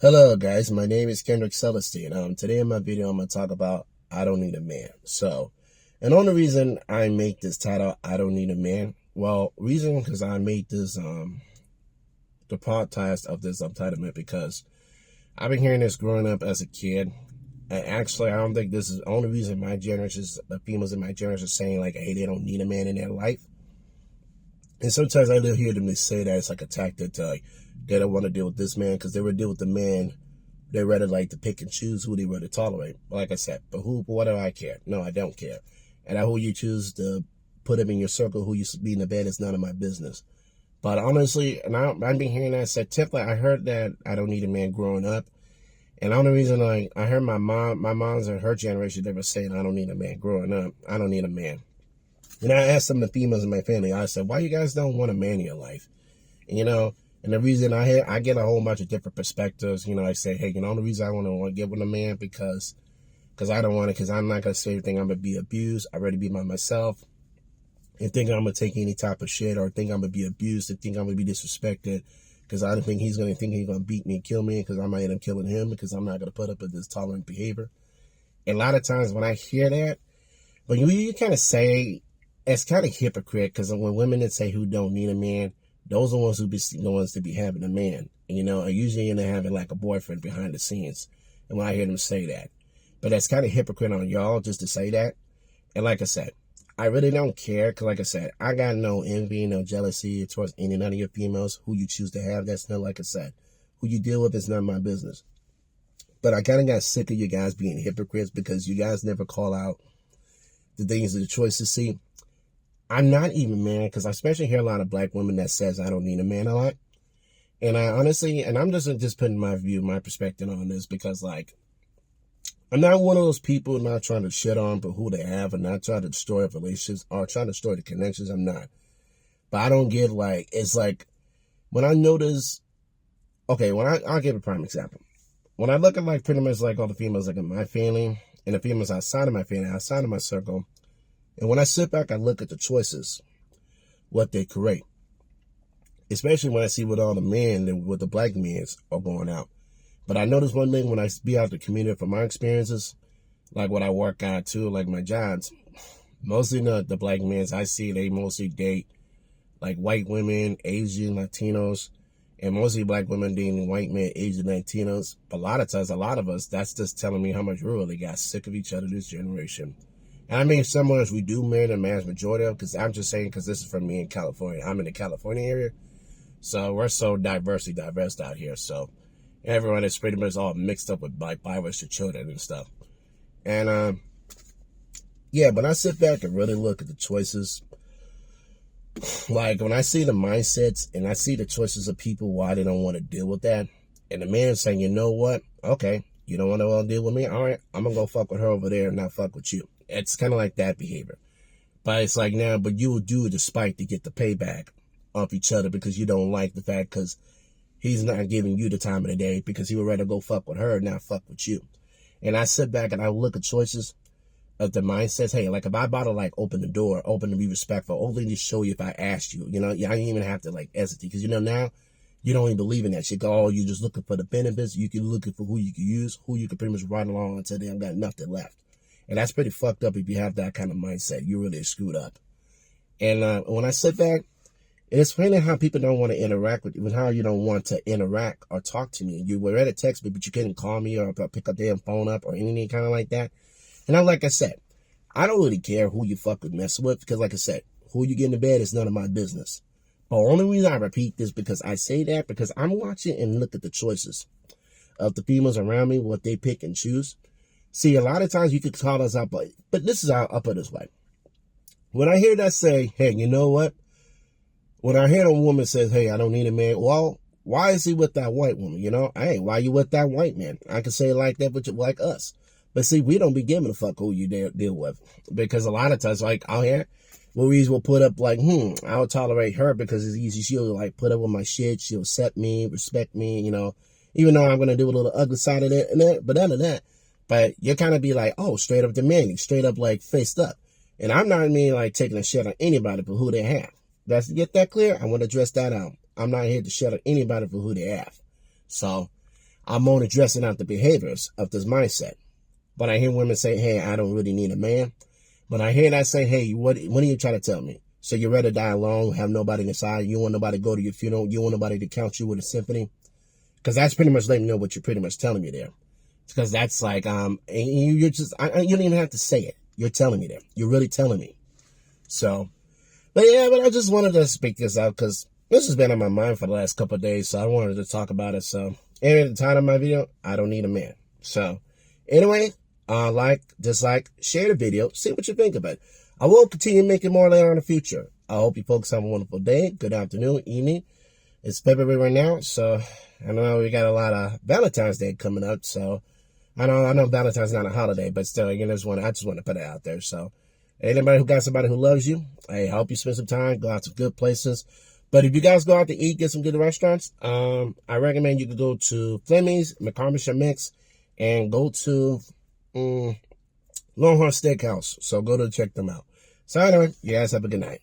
Hello guys, my name is Kendrick Celestine. Today in my video I'm going to talk about I don't need a man. And the only reason I make this title, I don't need a man, reason because I made this, the podcast of this subtitle because I've been hearing this growing up as a kid. And actually, I don't think this is the only reason my generation, the females in my generation are saying like, hey, they don't need a man in their life. And sometimes I do hear them say that it's like a tactic to like, they don't want to deal with this man because they would deal with the man. They rather like to pick and choose who they rather tolerate. Like I said, but what do I care? No, I don't care. And who you choose to put him in your circle, who you be in the bed is none of my business. But honestly, and I've been hearing that said typically I heard that I don't need a man growing up. And the only reason I heard my mom's and her generation, they were saying I don't need a man growing up. I don't need a man. And I asked some of the females in my family, I said, why you guys don't want a man in your life? And the reason I get a whole bunch of different perspectives. I say, hey, the only reason I want to get with a man because I don't want it, because I'm not going to say anything I'm going to be abused. I'd rather be by myself and think I'm going to take any type of shit or think I'm going to be abused and think I'm going to be disrespected because I don't think he's going to beat me and kill me because I might end up killing him because I'm not going to put up with this tolerant behavior. And a lot of times when I hear that, but you kind of say, it's kind of hypocrite because when women that say who don't need a man, those are the ones who be the ones to be having a man. And usually you're having like a boyfriend behind the scenes. And when I hear them say that, but that's kind of hypocrite on y'all just to say that. And like I said, I really don't care because like I said, I got no envy, no jealousy towards none of your females who you choose to have. That's not, like I said, who you deal with is none of my business. But I kind of got sick of you guys being hypocrites because you guys never call out the things, the choices. See, I'm not even mad because I especially hear a lot of black women that says I don't need a man a lot. And I honestly, and I'm just putting my view, my perspective on this because like, I'm not one of those people not trying to shit on but who they have and not trying to destroy relationships or trying to destroy the connections. I'm not. But I don't get like, it's like when I notice, okay, I'll give a prime example. When I look at like pretty much like all the females like in my family and the females outside of my family, outside of my circle, and when I sit back, I look at the choices, what they create, especially when I see what all the men and what the black men are going out. But I notice one thing when I be out the community from my experiences, like when I work out too, like my jobs, mostly the black men I see, they mostly date like white women, Asian, Latinos, and mostly black women dating white men, Asian, Latinos. But a lot of times, a lot of us, that's just telling me how much we really got sick of each other this generation. And I mean, some of us we do marry the mass majority of, because I'm just saying, because this is from me in California. I'm in the California area. So we're so diverse out here. So everyone is pretty much all mixed up with like biracial children and stuff. And yeah, but I sit back and really look at the choices. Like when I see the mindsets and I see the choices of people, why they don't want to deal with that. And the man saying, you know what? Okay, you don't want to deal with me? All right, I'm going to go fuck with her over there and not fuck with you. It's kind of like that behavior. But it's like now, but you will do it despite to get the payback off each other because you don't like the fact because he's not giving you the time of the day because he would rather go fuck with her and not fuck with you. And I sit back and I look at choices of the mindsets. Hey, like if I bought to like open the door, open to be respectful, only to show you if I asked you, I didn't even have to like hesitate because now you don't even believe in that shit. Oh, you're just looking for the benefits. You can looking for who you can use, who you can pretty much ride along until they don't got nothing left. And that's pretty fucked up if you have that kind of mindset. You're really screwed up. And when I sit back, it's funny how people don't want to interact with you, and how you don't want to interact or talk to me. You were ready to text me, but you couldn't call me or pick a damn phone up or anything kind of like that. And like I said, I don't really care who you fucking mess with because, like I said, who you get in the bed is none of my business. But the only reason I repeat this because I say that because I'm watching and look at the choices of the females around me, what they pick and choose. See, a lot of times you could call us out, but this is how I'll put it this way. When I hear that say, hey, you know what? When I hear a woman says, hey, I don't need a man, well, why is he with that white woman? Hey, why you with that white man? I can say it like that, but like us. But see, we don't be giving a fuck who you deal with. Because a lot of times, like out here, Louise will put up like, I'll tolerate her because it's easy. She'll like put up with my shit. She'll accept me, respect me, even though I'm going to do a little ugly side of it. But none of that. But you kind of be like, oh, straight up demanding, straight up like faced up. And I'm not like taking a shit on anybody for who they have. To get that clear, I want to address that out. I'm not here to shut on anybody for who they have. So I'm only addressing out the behaviors of this mindset. But I hear women say, hey, I don't really need a man. But I hear that say, hey, what are you trying to tell me? So you'd rather die alone, have nobody inside, you want nobody to go to your funeral, you want nobody to count you with a symphony? Because that's pretty much letting me know what you're pretty much telling me there. Because that's like, you're just, you don't even have to say it. You're telling me there. You're really telling me. So, but I just wanted to speak this out because this has been on my mind for the last couple of days. So I wanted to talk about it. So, anyway, the title of my video, I don't need a man. So, anyway, like, dislike, share the video, see what you think of it. I will continue making more later in the future. I hope you folks have a wonderful day, good afternoon, evening. It's February right now, so I know we got a lot of Valentine's Day coming up. So I know Valentine's not a holiday, but still, I just want to put it out there. So anybody who got somebody who loves you, I hope you spend some time, go out to good places. But if you guys go out to eat, get some good restaurants, I recommend you could go to Fleming's, McCormick Mix, and go to Longhorn Steakhouse. So go to check them out. So anyway, you guys have a good night.